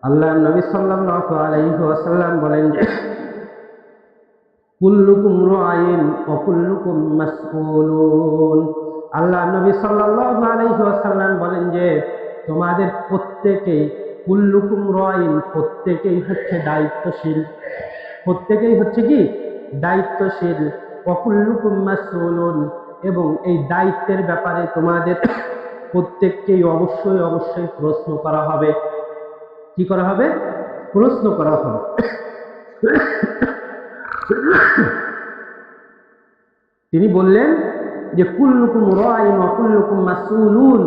আল্লাহ নবী সাল্লাল্লাহু আলাইহি ওয়াসাল্লাম বলেন যে কুল্লুকুম রাইন ওয়া কুল্লুকুম মাসউলুন। আল্লাহ নবী সাল্লাল্লাহু আলাইহি ওয়াসাল্লাম বলেন যে তোমাদের প্রত্যেকেই কুল্লুকুম রাইন, প্রত্যেকেই হচ্ছে দায়িত্বশীল, প্রত্যেকেই হচ্ছে কি দায়িত্বশীল, ওয়া কুল্লুকুম মাসউলুন, এবং এই দায়িত্বের ব্যাপারে তোমাদের প্রত্যেককেই অবশ্যই অবশ্যই প্রশ্ন করা হবে। কি করা হবে? প্রশ্ন করা হবে। তিনি বললেন যে কুল্লুকুম রাইন ওয়া কুল্লুকুম মাসউলুন,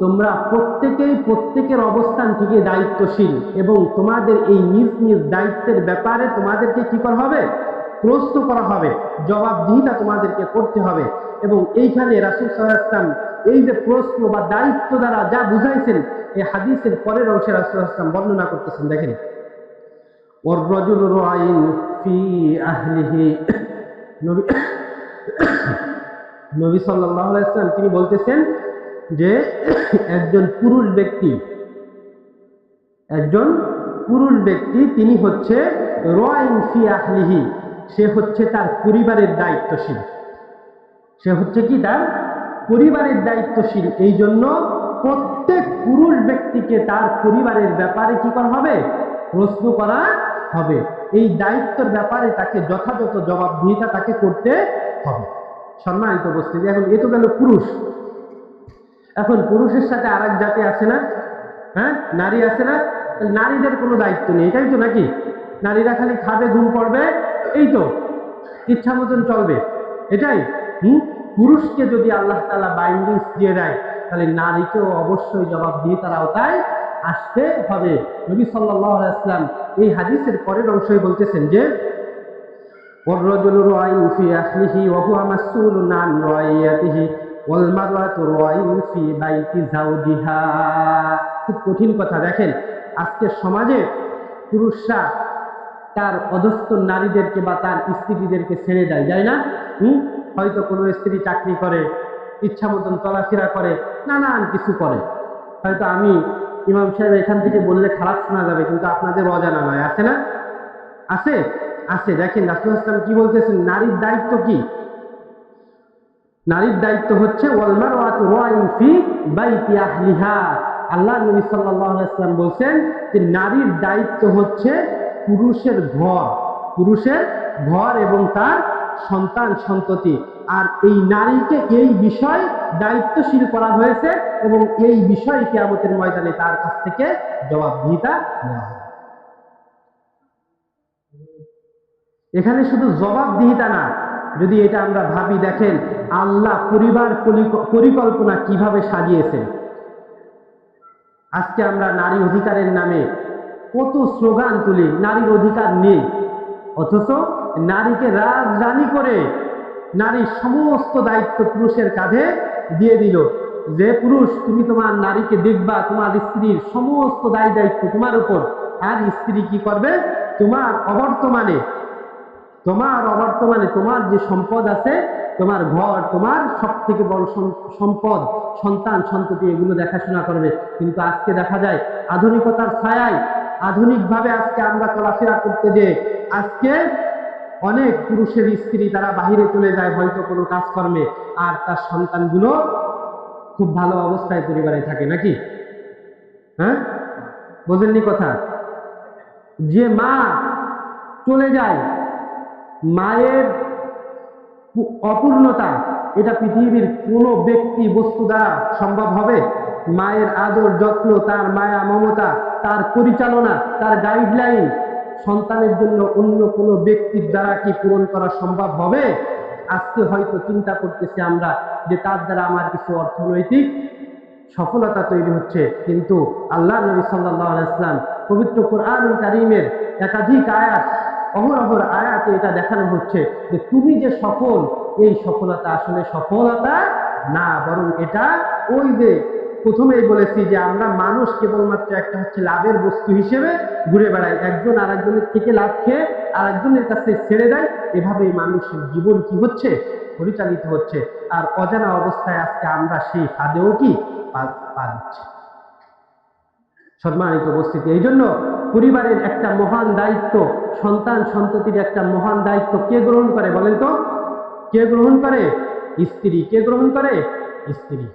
তোমরা প্রত্যেকেই প্রত্যেকের অবস্থান থেকে দায়িত্বশীল এবং তোমাদের এই নিজ নিজ দায়িত্বের ব্যাপারে তোমাদেরকে কি করা হবে? প্রশ্ন করা হবে, জবাবদিহিতা তোমাদেরকে করতে হবে। এবং এইখানে রাসূল সাল্লাল্লাহু আলাইহি ওয়াসাল্লাম এই যে প্রশ্ন বা দায়িত্ব দ্বারা যা বুঝাইছেন, এই হাদিসের পরের অংশে রাসূল সাল্লাল্লাহু আলাইহি ওয়াসাল্লাম বর্ণনা করতেছেন। দেখেন, ওয়ার রাজুলু রাইন ফি আহলিহি, নবী সাল্লাল্লাহু আলাইহি ওয়াসাল্লাম তিনি বলতেছেন যে একজন পুরুষ ব্যক্তি তিনি হচ্ছে রাইন ফি আহলিহি, সে হচ্ছে তার পরিবারের দায়িত্বশীল। সে হচ্ছে কি তার পরিবারের দায়িত্বশীল। এই জন্য প্রত্যেক পুরুষ ব্যক্তিকে তার পরিবারের ব্যাপারে কি করা হবে? প্রশ্ন করা হবে। এই দায়িত্বের ব্যাপারে তাকে যথাযথ জবাবদিহিতা তাকে করতে হবে। সম্মানিত উপস্থিতি, এখন এ তো গেল পুরুষ। এখন পুরুষের সাথে আরেক জাতি আছে না? হ্যাঁ, নারী আছে না? নারীদের কোনো দায়িত্ব নেই, এটাই তো নাকি? নারীরা খালি খাবে, ঘুম পড়বে, এই তো ইচ্ছা মতন চলবে, এটাই। পুরুষকে যদি আল্লাহ তাআলা বাইন্ডিংস দিয়ে দেয়, তাহলে নারীকেও অবশ্যই জবাবদিহিতার আওতায় আসতে হবে। নবী সাল্লাল্লাহু আলাইহি ওয়াসাল্লাম এই হাদিসের পরের অংশই বলতেছেন যে والرجل راع في أهله وهو مسؤول عن رعيته والمرأة راع في بيت زوجها। খুব কঠিন কথা। দেখেন, আজকের সমাজে পুরুষরা তার অধস্থ নারীদেরকে বা তার স্ত্রীদেরকে ছেড়ে দেয়, যায় না? হয়তো কোনো স্ত্রী চাকরি করে, ইচ্ছা মতন চলাফেরা করে, নানান কিছু করে। হয়তো আমি ইমাম সাহেব এখান থেকে বললে খারাপ শোনা যাবে, কিন্তু আপনাদের অজানা নয়, আছে না? আছে, আছে। দেখেন রাসূল সাল্লাল্লাহু আলাইহি ওয়াসাল্লাম কি বলতেছেন, নারীর দায়িত্ব কি? নারীর দায়িত্ব হচ্ছে ওয়াল মারওয়াতু রাইন ফি বাইতি আহলিহা। আল্লাহ নবী সাল্লাল্লাহু আলাইহি ওয়াসাল্লাম বলেন যে নারীর দায়িত্ব হচ্ছে পুরুষের ঘর এবং তার সন্তান সন্ততি। আর এই নারীকে এই বিষয় দায়িত্বশীল করা হয়েছে এবং এই বিষয় কিয়ামতের ময়দানে তার কাছ থেকে জবাবদিহিতা নেওয়া হবে। এখানে শুধু জবাবদিহিতা না, যদি এটা আমরা ভাবি, দেখেন আল্লাহ পরিবার পরিকল্পনা কিভাবে সাজিয়েছেন। আজকে আমরা নারী অধিকারের নামে কত স্লোগান তুলি, নারীর অধিকার নেই, অথচ নারীকে রাজরানী করে নারীর সমস্ত দায়িত্ব পুরুষের কাঁধে দিয়ে দিল। যে পুরুষ তুমি তোমার নারীকে দেখবা, তোমার স্ত্রীর সমস্ত দায় দায়িত্ব তোমার উপর। আর স্ত্রী কি করবে? তোমার অবর্তমানে তোমার যে সম্পদ আছে, তোমার ঘর, তোমার সব থেকে বড় সম্পদ সন্তান সন্ততি, এগুলো দেখাশোনা করবে। কিন্তু আজকে দেখা যায় আধুনিকতার ছায়ায়, আধুনিকভাবে আজকে আমরা চলাফেরা করতে যে আজকে অনেক পুরুষের স্ত্রী তারা বাহিরে চলে যায় হয়তো কোনো কাজকর্মে, আর তার সন্তানগুলো খুব ভালো অবস্থায় পরিবারে থাকে নাকি? হ্যাঁ, বোঝেননি কথা? যে মা চলে যায়, মায়ের অপূর্ণতা এটা পৃথিবীর কোনো ব্যক্তি বস্তু দ্বারা সম্ভব হবে? মায়ের আদর যত্ন, তার মায়া মমতা, তার পরিচালনা, তার গাইডলাইন সন্তানের জন্য অন্য কোনো ব্যক্তির দ্বারা কি পূরণ করা সম্ভব হবে? আজকে হয়তো চিন্তা করতেছি আমরা যে তার দ্বারা আমার কিছু অর্থনৈতিক সফলতা তৈরি হচ্ছে, কিন্তু আল্লাহ নবী সাল্লাল্লাহু আলাইহি ওয়াসাল্লাম পবিত্র কোরআনুল কারীমের একাধিক আয়াত, অহরহ আয়াতে এটা দেখানো হচ্ছে যে তুমি যে সফল, এই সফলতা আসলে সফলতা না, বরং এটা ওই যে প্রথমেই বলেছি যে আমরা মানুষ কেবলমাত্র একটা হচ্ছে লাভের বস্তু হিসেবে ঘুরে বেড়াই, একজন আরেকজনের থেকে লাভ খেয়ে আরেকজনের কাছে ছেড়ে দেয়। এভাবেই মানুষের জীবন কি হচ্ছে? পরিচালিত হচ্ছে। আর অজানা অবস্থায় আজকে আমরা সেই ফাঁদেও কি পা দিচ্ছি। সম্মানিত উপস্থিতি, এই জন্য পরিবারের একটা মহান দায়িত্ব, সন্তান সন্ততির একটা মহান দায়িত্ব কে গ্রহণ করে বলেন তো? কে গ্রহণ করে? স্ত্রী। কে গ্রহণ করে? স্ত্রী।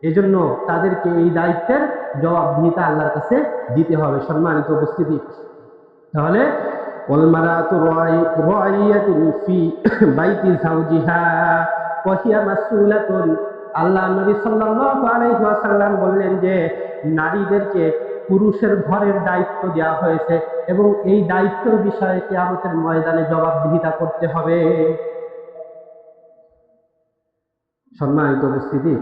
এজন্য তাদেরকে এই দায়িত্বের জবাবদিহিতা আল্লাহর কাছে দিতে হবে। সম্মানিত উপস্থিতি, তাহলে ওয়ালমারাতু রাইয়াতুন ফি বাইতি যাওজিহা ওয়া হিয়া মাসউলাতুন, আল্লাহ নবী সাল্লাল্লাহু আলাইহি ওয়াসাল্লাম বললেন যে নারীদেরকে পুরুষের ঘরের দায়িত্ব দেওয়া হয়েছে এবং এই দায়িত্বের বিষয়ে কিয়ামতের ময়দানে জবাবদিহিতা করতে হবে। সম্মানিত উপস্থিতি,